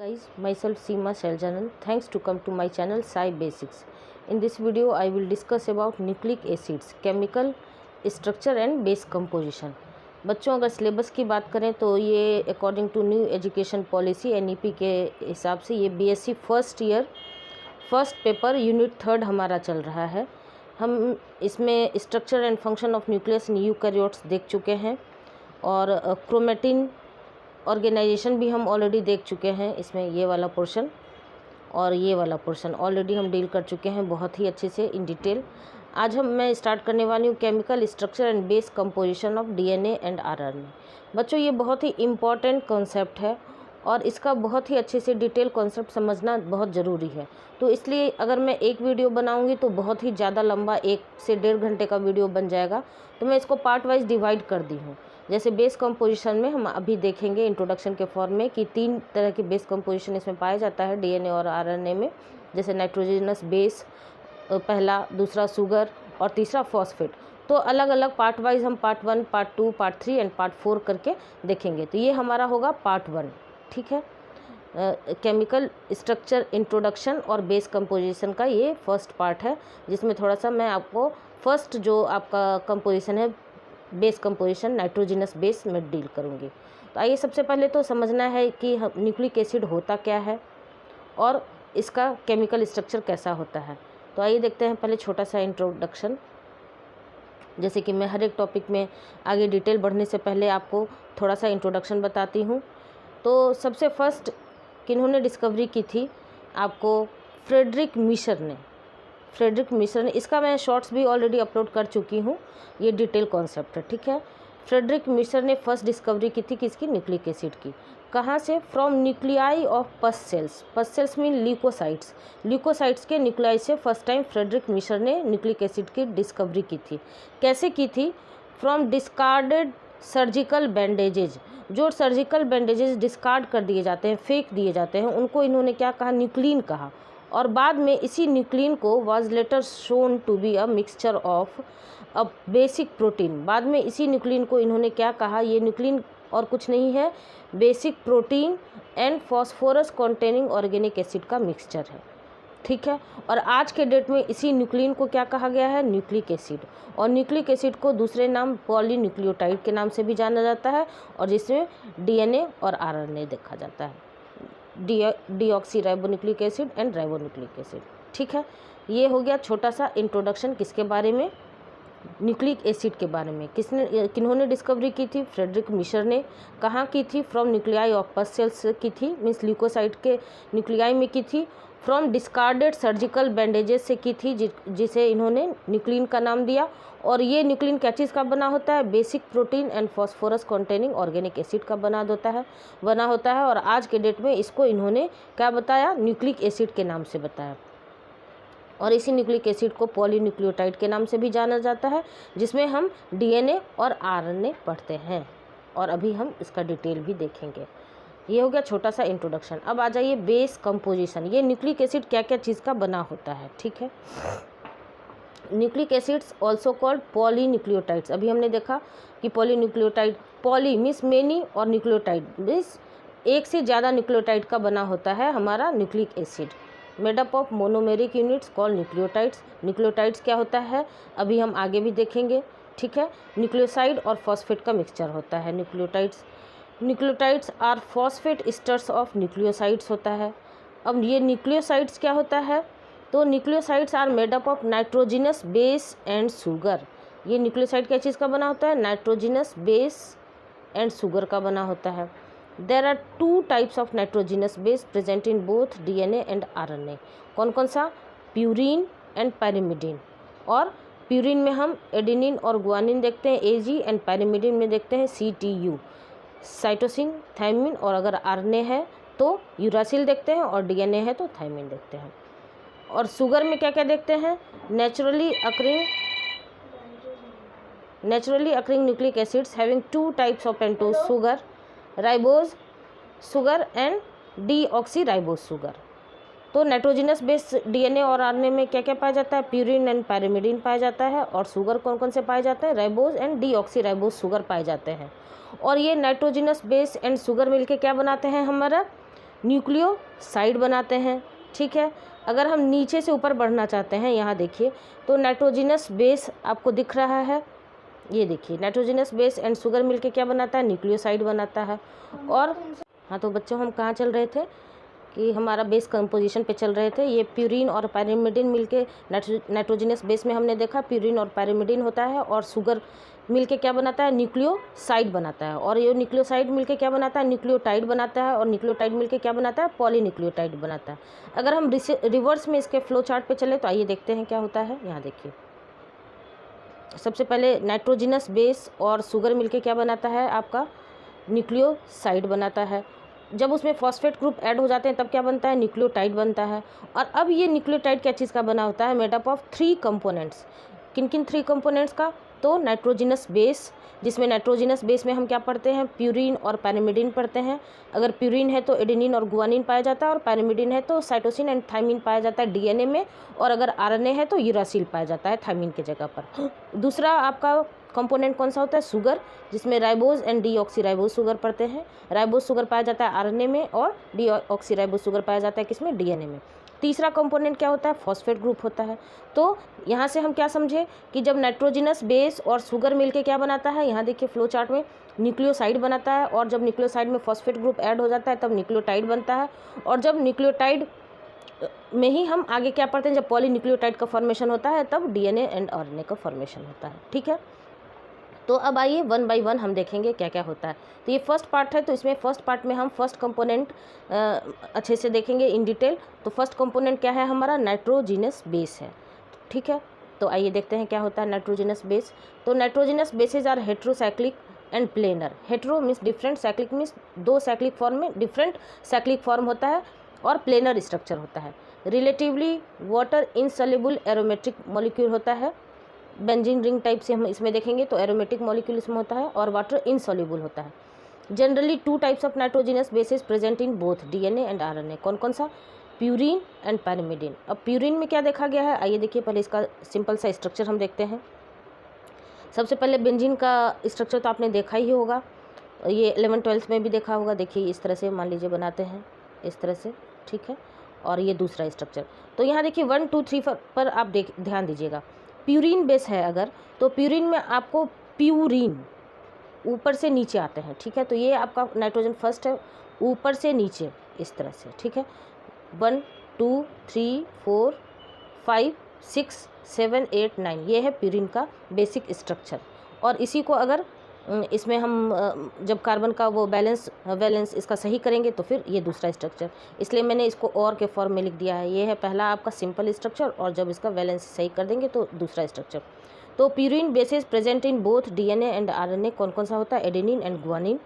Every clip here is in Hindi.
Guys, myself Seema Sheljanan. Thanks to come to my channel Sci Basics. In this video, I will discuss about nucleic acids, chemical structure and base composition. बच्चों अगर सिलेबस की बात करें तो ये according to new education policy NEP के हिसाब से ये BSc first year first paper unit 3 हमारा चल रहा है। हम इसमें structure and function of nucleus in eukaryotes देख चुके हैं और क्रोमेटिन ऑर्गेनाइजेशन भी हम ऑलरेडी देख चुके हैं। इसमें ये वाला पोर्शन और ये वाला पोर्शन ऑलरेडी हम डील कर चुके हैं बहुत ही अच्छे से इन डिटेल। आज मैं स्टार्ट करने वाली हूँ chemical structure and base composition of DNA and RNA। बच्चों ये बहुत ही इम्पॉर्टेंट कॉन्सेप्ट है और इसका बहुत ही अच्छे से डिटेल कॉन्सेप्ट समझना बहुत ज़रूरी है। तो इसलिए अगर मैं एक वीडियो बनाऊंगी तो बहुत ही ज़्यादा लंबा 1 से 1.5 घंटे का वीडियो बन जाएगा। तो मैं इसको पार्ट वाइज डिवाइड कर दी हूँ। जैसे बेस कंपोजिशन में हम अभी देखेंगे इंट्रोडक्शन के फॉर्म में कि 3 तरह की बेस कंपोजिशन इसमें पाया जाता है DNA और RNA में। जैसे नाइट्रोजनस बेस पहला, दूसरा शुगर और तीसरा फॉस्फेट। तो अलग अलग पार्ट वाइज हम part 1, part 2, part 3 and part 4 करके देखेंगे। तो ये हमारा होगा पार्ट 1, ठीक है। केमिकल स्ट्रक्चर इंट्रोडक्शन और बेस कंपोजिशन का ये फर्स्ट पार्ट है, जिसमें थोड़ा सा मैं आपको फर्स्ट जो आपका कंपोजिशन है बेस कंपोजिशन नाइट्रोजनस बेस में डील करूँगी। तो आइए सबसे पहले तो समझना है कि न्यूक्लिक एसिड होता क्या है और इसका केमिकल स्ट्रक्चर कैसा होता है। तो आइए देखते हैं पहले छोटा सा इंट्रोडक्शन। जैसे कि मैं हर एक टॉपिक में आगे डिटेल बढ़ने से पहले आपको थोड़ा सा इंट्रोडक्शन बताती हूँ। तो सबसे फर्स्ट किन्होंने डिस्कवरी की थी, आपको फ्रेडरिक मिशर ने। इसका मैं शॉर्ट्स भी ऑलरेडी अपलोड कर चुकी हूँ। ये डिटेल कॉन्सेप्ट है, ठीक है। फ्रेडरिक मिशर ने फर्स्ट डिस्कवरी की थी किसकी, न्यूक्लिक एसिड की। कहाँ से? From nuclei of pus cells. Pus cells mean leucocytes के न्यूक्लियाई से फर्स्ट टाइम फ्रेडरिक मिशर ने न्यूक्लिक एसिड की डिस्कवरी की थी। कैसे की थी? From discarded surgical bandages. जो सर्जिकल बैंडेजेस डिस्कार्ड कर दिए जाते हैं, फेंक दिए जाते हैं, उनको इन्होंने क्या कहा? न्यूक्लिन कहा। और बाद में इसी न्यूक्लिन को was later shown to be a mixture of a basic protein. बाद में इसी न्यूक्लिन को इन्होंने क्या कहा? ये न्यूक्लिन और कुछ नहीं है, basic protein and phosphorus containing organic acid का मिक्सचर है, ठीक है। और आज के डेट में इसी न्यूक्लिन को क्या कहा गया है? Nucleic acid. और न्यूक्लिक एसिड को दूसरे नाम पॉलीन्यूक्लियोटाइड के नाम से भी जाना जाता है, और जिसमें DNA और RNA देखा जाता है, deoxy ribonucleic acid and ribonucleic acid, ठीक है। ये हो गया छोटा सा इंट्रोडक्शन किसके बारे में? न्यूक्लिक एसिड के बारे में। किन्होंने डिस्कवरी की थी? फ्रेडरिक मिशर ने। कहाँ की थी? From nuclei of pus sales की थी, मीन्स ल्यूकोसाइट के न्यूक्लियाई में की थी। फ्रॉम डिस्कार्डेड सर्जिकल बैंडेजेस से की थी, जिसे इन्होंने न्यूक्लिन का नाम दिया। और ये न्यूक्लिन क्या चीज़ का बना होता है? Basic protein and phosphorus containing organic acid का बना होता है। और आज के डेट में इसको इन्होंने क्या बताया? न्यूक्लिक एसिड के नाम से बताया। और इसी न्यूक्लिक एसिड को पॉलीन्यूक्लियोटाइड के नाम से भी जाना जाता है, जिसमें हम DNA और RNA पढ़ते हैं, और अभी हम इसका डिटेल भी देखेंगे। ये हो गया छोटा सा इंट्रोडक्शन। अब आ जाइए बेस कंपोजिशन। ये न्यूक्लिक एसिड क्या क्या चीज़ का बना होता है, ठीक है। Nucleic acids also called polynucleotides. अभी हमने देखा कि पॉलीन्यूक्लियोटाइड, पॉली मीन्स मेनी और न्यूक्लियोटाइड मीन्स एक से ज़्यादा न्यूक्लियोटाइड का बना होता है हमारा nucleic acid. Made up of monomeric units called nucleotides. Nucleotides क्या होता है अभी हम आगे भी देखेंगे, ठीक है। न्यूक्लियोसाइड और फॉस्फेट का मिक्सचर होता है nucleotides are phosphate esters of nucleosides होता है। अब ये न्यूक्लियोसाइड्स क्या होता है? तो nucleosides are made up of nitrogenous base and sugar. ये न्यूक्लियोसाइड क्या चीज़ का बना होता है? नाइट्रोजिनस बेस एंड शुगर का बना होता है। There are 2 types of nitrogenous base present in both DNA and RNA। कौन कौन सा? Purine and pyrimidine. और प्यूरिन में हम एडेनिन और गुआनिन देखते हैं AG, एंड पैरिमिडिन में देखते हैं CTU, साइटोसिन, थायमिन। और अगर RNA है तो यूरासिल देखते हैं, और DNA है तो थायमिन देखते हैं। और शुगर में क्या क्या देखते हैं? Naturally occurring nucleic acids having 2 types of pentose sugar, ribose sugar and deoxy ribose sugar. तो नाइट्रोजिनस बेस DNA और RNA में क्या क्या पाया जाता है? प्यूरिन एंड पैरिमिडिन पाया जाता है। और शुगर कौन कौन से पाए जाते हैं? Ribose and deoxy ribose sugar पाए जाते हैं। और ये नाइट्रोजिनस बेस एंड शुगर मिलके क्या बनाते हैं? हमारा न्यूक्लियोसाइड बनाते हैं, ठीक है। अगर हम नीचे से ऊपर बढ़ना चाहते हैं, यहाँ देखिए तो नाइट्रोजिनस बेस आपको दिख रहा है, ये देखिए नाइट्रोजिनस बेस एंड शुगर मिलके क्या बनाता है, न्यूक्लियोसाइड बनाता है। और हाँ, तो बच्चों हम कहाँ चल रहे थे कि हमारा बेस कंपोजिशन पे चल रहे थे। ये प्यूरिन और पैरिमिडिन मिलके नाइट्रोजिनस बेस में हमने देखा प्यूरिन और पैरिमिडिन होता है, और शुगर मिलके क्या बनाता है, न्यूक्लियोसाइड बनाता है। और ये न्यूक्लियोसाइड मिलके क्या बनाता है, न्यूक्लियोटाइड बनाता है, और न्यूक्लियोटाइड मिलके क्या बनाता है, पॉलीन्यूक्लियोटाइड बनाता है। अगर हम रिवर्स में इसके फ्लो चार्ट पे चले तो आइए देखते हैं क्या होता है। यहाँ देखिए सबसे पहले नाइट्रोजिनस बेस और शुगर मिलके क्या बनाता है, आपका न्यूक्लियोसाइड बनाता है। जब उसमें फॉस्फेट ग्रुप ऐड हो जाते हैं तब क्या बनता है, न्यूक्लियोटाइड बनता है। और अब ये न्यूक्लियोटाइड क्या चीज़ का बना होता है, मेड अप ऑफ 3 कंपोनेंट्स। किन किन 3 कंपोनेंट्स का, तो नाइट्रोजिनस बेस, जिसमें नाइट्रोजिनस बेस में हम क्या पढ़ते हैं, प्यूरिन और पैरिमिडिन पढ़ते हैं। अगर प्यूरिन है तो एडेनिन और गुआनिन पाया जाता है, और पैरिमिडिन है तो साइटोसिन एंड थाइमिन पाया जाता है डीएनए में, और अगर आरएनए है तो यूरासिल पाया जाता है थाइमिन के जगह पर। दूसरा आपका कंपोनेंट कौन सा होता है, शुगर, जिसमें राइबोज एंड डीऑक्सीराइबोज शुगर पढ़ते हैं। राइबोज शुगर पाया जाता है आरएनए में, और डीऑक्सीराइबोज शुगर पाया जाता है किसमें, डीएनए में। तीसरा कंपोनेंट क्या होता है, फॉस्फेट ग्रुप होता है। तो यहाँ से हम क्या समझे कि जब नाइट्रोजिनस बेस और शुगर मिलके क्या बनाता है, यहाँ देखिए फ्लो चार्ट में न्यूक्लियोसाइड बनाता है, और जब न्यूक्लियोसाइड में फॉस्फेट ग्रुप ऐड हो जाता है तब न्यूक्लियोटाइड बनता है। और जब न्यूक्लियोटाइड में ही हम आगे क्या पढ़ते हैं, जब पॉलीन्यूक्लियोटाइड का फॉर्मेशन होता है तब डीएनए एंड आरएनए का फॉर्मेशन होता है, ठीक है। तो अब आइए 1 बाय 1 हम देखेंगे क्या क्या होता है। तो ये फर्स्ट पार्ट है, तो इसमें फर्स्ट पार्ट में हम फर्स्ट कंपोनेंट अच्छे से देखेंगे इन डिटेल। तो फर्स्ट कंपोनेंट क्या है हमारा, नाइट्रोजिनस बेस है, ठीक है। तो आइए देखते हैं क्या होता है नाइट्रोजिनस बेस। तो nitrogenous bases are heterocyclic and planar. Hetero means different, cyclic means 2 cyclic form में डिफरेंट साइक्लिक फॉर्म होता है, और प्लेनर स्ट्रक्चर होता है। Relatively water insoluble aromatic molecule होता है। बेंजीन रिंग टाइप से हम इसमें देखेंगे तो एरोमेटिक मॉलिक्यूल इसमें होता है, और वाटर इनसॉल्युबल होता है। Generally 2 types of nitrogenous bases present in both DNA and RNA. कौन कौन सा, प्यूरिन एंड पैरिमिडिन। अब प्यूरिन में क्या देखा गया है, आइए देखिए पहले इसका सिंपल सा स्ट्रक्चर हम देखते हैं। सबसे पहले बेंजीन का स्ट्रक्चर तो आपने देखा ही होगा, ये 11th-12th में भी देखा होगा। देखिए इस तरह से मान लीजिए बनाते हैं, इस तरह से, ठीक है। और ये दूसरा स्ट्रक्चर, तो यहाँ देखिए 1 2 3 पर आप ध्यान दीजिएगा। प्यूरिन बेस है अगर, तो प्यूरिन में आपको प्यूरिन ऊपर से नीचे आते हैं, ठीक है। तो ये आपका नाइट्रोजन फर्स्ट है, ऊपर से नीचे इस तरह से, ठीक है। 1 2 3 4 5 6 7 8 9 ये है प्यूरिन का बेसिक स्ट्रक्चर। और इसी को अगर इसमें हम जब कार्बन का वो वैलेंस इसका सही करेंगे तो फिर ये दूसरा स्ट्रक्चर, इसलिए मैंने इसको और के फॉर्म में लिख दिया है। ये है पहला आपका सिंपल स्ट्रक्चर, और जब इसका वैलेंस सही कर देंगे तो दूसरा स्ट्रक्चर। तो purine basis present in both DNA and RNA. कौन कौन सा होता है, एडेनिन एंड गुआनिन।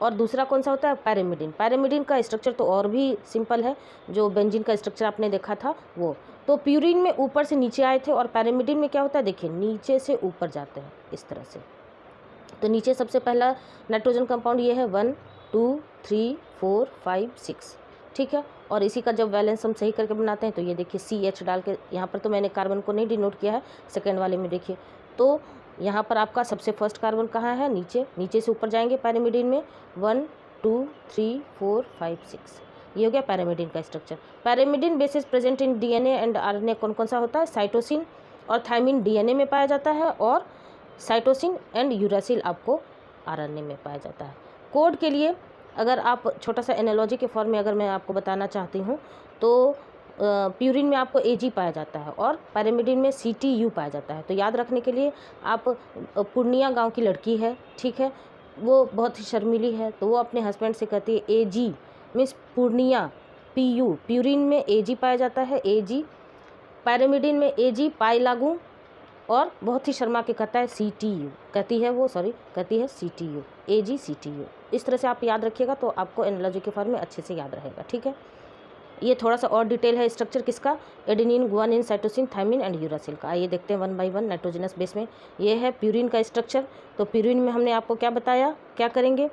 और दूसरा कौन सा होता है, पैरिमिडिन। पैरिमिडिन का स्ट्रक्चर तो और भी सिंपल है, जो बेंजीन का स्ट्रक्चर आपने देखा था वो। तो प्यूरिन में ऊपर से नीचे आए थे, और पैरिमिडिन में क्या होता है, देखिए नीचे से ऊपर जाते हैं इस तरह से। तो नीचे सबसे पहला नाइट्रोजन कंपाउंड ये है 1 2 3 4 5 6, ठीक है। और इसी का जब वैलेंस हम सही करके बनाते हैं तो ये देखिए CH डाल के, यहाँ पर तो मैंने कार्बन को नहीं डिनोट किया है, सेकेंड वाले में देखिए। तो यहाँ पर आपका सबसे फर्स्ट कार्बन कहाँ है, नीचे से ऊपर जाएंगे पैरिमिडिन में 1 2 3 4 5 6, ये हो गया पैरिमिडिन का structure. Pyrimidine bases present in DNA and RNA. कौन कौन सा होता है, साइटोसिन और थाइमिन डीएनए में पाया जाता है, और साइटोसिन एंड यूरासिल आपको आरएनए में पाया जाता है। कोड के लिए अगर आप छोटा सा एनालॉजी के फॉर्म में अगर मैं आपको बताना चाहती हूँ तो प्यूरिन में आपको Ag पाया जाता है, और पैरिमिडिन में Ctu पाया जाता है। तो याद रखने के लिए, आप पूर्णिया गांव की लड़की है, ठीक है, वो बहुत ही शर्मीली है, तो वो अपने हस्बैंड से कहती है Ag means Purnia, Pu, purine में Ag पाया जाता है, Ag। पैरिमिडिन में Ag पाई लागू, और बहुत ही शर्मा के कहता है CTU, कहती है CTU, Ag CTU। इस तरह से आप याद रखिएगा तो आपको एनालॉजी के फॉर्म में अच्छे से याद रहेगा, ठीक है। ये थोड़ा सा और डिटेल है स्ट्रक्चर किसका, adenine guanine cytosine thymine and uracil का। आइए देखते हैं 1 बाय 1 नाइट्रोजनस बेस में। ये है प्यूरिन का स्ट्रक्चर। तो प्यूरिन में हमने आपको क्या बताया, क्या करेंगे,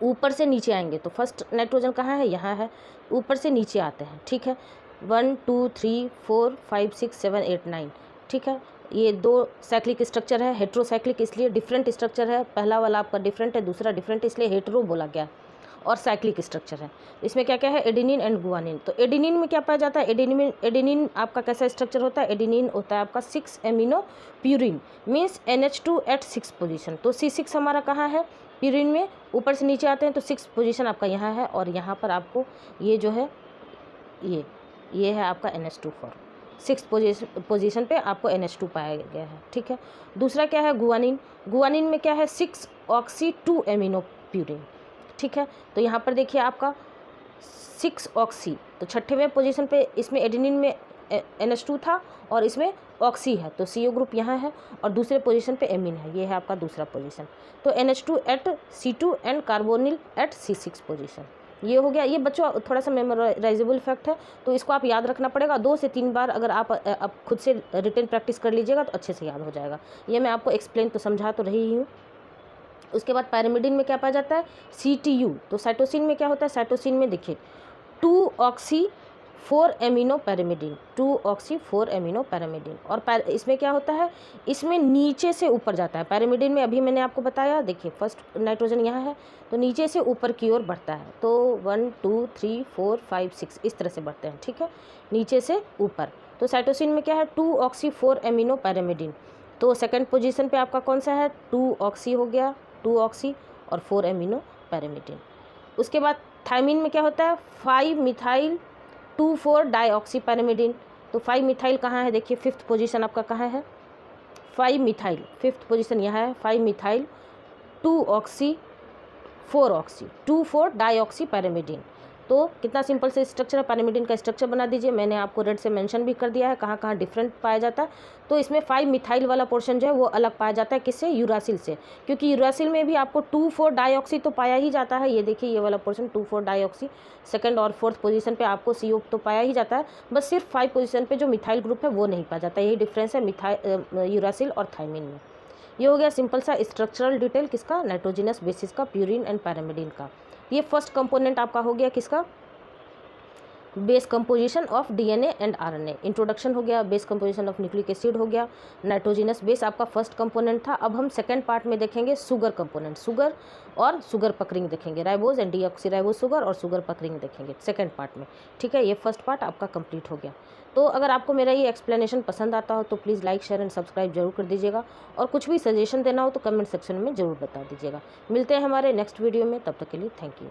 ऊपर से नीचे आएंगे। तो फर्स्ट नाइट्रोजन कहाँ है, यहाँ है, ऊपर से नीचे आते हैं, ठीक है। 1 2 3 4 5 6 7 8 9, ठीक है। ये 2 साइक्लिक स्ट्रक्चर है, हेट्रोसाइक्लिक इसलिए डिफरेंट स्ट्रक्चर है, पहला वाला आपका डिफरेंट है, दूसरा डिफरेंट इसलिए हेट्रो बोला गया। और साइक्लिक स्ट्रक्चर है। इसमें क्या क्या है, एडेनिन एंड गुआनिन। तो एडेनिन में क्या पाया जाता है, एडेनिन आपका कैसा स्ट्रक्चर होता है, एडेनिन होता है आपका 6 amino purine means NH2 at 6 position. तो C6 हमारा कहाँ है, प्यूरिन में ऊपर से नीचे आते हैं तो 6 पोजीशन आपका यहाँ है, और यहाँ पर आपको ये जो है ये है आपका NH2 6 पोजीशन पे आपको NH2 पाया गया है, ठीक है। दूसरा क्या है, गुआनिन। गुआनिन में क्या है, 6 ऑक्सी 2 एमिनो प्यूरिन, ठीक है। तो यहाँ पर देखिए आपका 6 ऑक्सी, तो 6वें पोजीशन पे इसमें एडेनिन में NH2 था और इसमें ऑक्सी है, तो CO ग्रुप यहाँ है, और दूसरे पोजीशन पे एमिन है, ये है आपका दूसरा पोजीशन। तो NH2 at C2 and carbonyl at C6 position. ये हो गया। ये बच्चों थोड़ा सा मेमोराइजेबल फैक्ट है, तो इसको आप याद रखना पड़ेगा 2 से 3 बार। अगर आप खुद से रिटन प्रैक्टिस कर लीजिएगा तो अच्छे से याद हो जाएगा। ये मैं आपको एक्सप्लेन तो समझा तो रही हूँ। उसके बाद पैरामिडिन में क्या पाया जाता है, CTU। तो साइटोसिन में क्या होता है, साइटोसिन में देखिए 2 oxy 4 amino pyrimidine, 2 oxy 4 amino pyrimidine. और इसमें क्या होता है, इसमें नीचे से ऊपर जाता है। पैरामिडिन में अभी मैंने आपको बताया, देखिए फर्स्ट नाइट्रोजन यहाँ है तो नीचे से ऊपर की ओर बढ़ता है। तो 1 2 3 4 5 6 इस तरह से बढ़ते हैं, ठीक है, नीचे से ऊपर। तो साइटोसिन में क्या है, 2 ऑक्सी 4 एमिनो पैरामिडिन। तो सेकंड पोजीशन पे आपका कौन सा है, 2 ऑक्सी हो गया, 2 ऑक्सी और 4 एमिनो पैरामिडिन। उसके बाद थायमिन में क्या होता है, 5 मिथाइल 2,4 डाईऑक्सी पैरामिडिन। तो 5 मिथाइल कहाँ है, देखिए 5th पोजीशन आपका कहाँ है, 5 मिथाइल 5th पोजीशन यहाँ है, 5 methyl 2 oxy 4 oxy 2,4 deoxy pyrimidine. तो कितना सिंपल से स्ट्रक्चर है, पैरामिडिन का स्ट्रक्चर बना दीजिए। मैंने आपको रेड से मेंशन भी कर दिया है कहाँ कहाँ डिफरेंट पाया जाता है। तो इसमें 5 मिथाइल वाला पोर्शन जो है वो अलग पाया जाता है, किससे, यूरासिल से, क्योंकि यूरासिल में भी आपको 2,4 डाईऑक्सी तो पाया ही जाता है। ये देखिए ये वाला पोर्शन 2,4 डाईऑक्सी, सेकंड और 4th पोजीशन पे आपको CO तो पाया ही जाता है, बस सिर्फ 5 पोजीशन पे जो मिथाइल ग्रुप है वो नहीं पाया जाता। यही डिफरेंस है यूरासिल और थायमिन में। ये हो गया सिंपल सा स्ट्रक्चरल डिटेल किसका, नाइट्रोजिनस बेसिस का, प्यूरिन एंड पैरामिडिन का। ये फर्स्ट कंपोनेंट आपका हो गया किसका, base composition of DNA and RNA। Introduction हो गया, base composition of nucleic acid हो गया, नाइट्रोजिनस बेस आपका फर्स्ट कंपोनेंट था। अब हम सेकंड पार्ट में देखेंगे शुगर कंपोनेंट, शुगर और शुगर पकरिंग देखेंगे, राइबोज एंड डीऑक्सीराइबोज शुगर और शुगर पकरिंग देखेंगे सेकंड पार्ट में, ठीक है। ये फर्स्ट पार्ट आपका कंप्लीट हो गया। तो अगर आपको मेरा ये एक्सप्लेनेशन पसंद आता हो तो please like share and subscribe जरूर कर दीजिएगा, और कुछ भी सजेशन देना हो तो कमेंट सेक्शन में ज़रूर बता दीजिएगा। मिलते हैं हमारे नेक्स्ट वीडियो में, तब तक के लिए थैंक यू।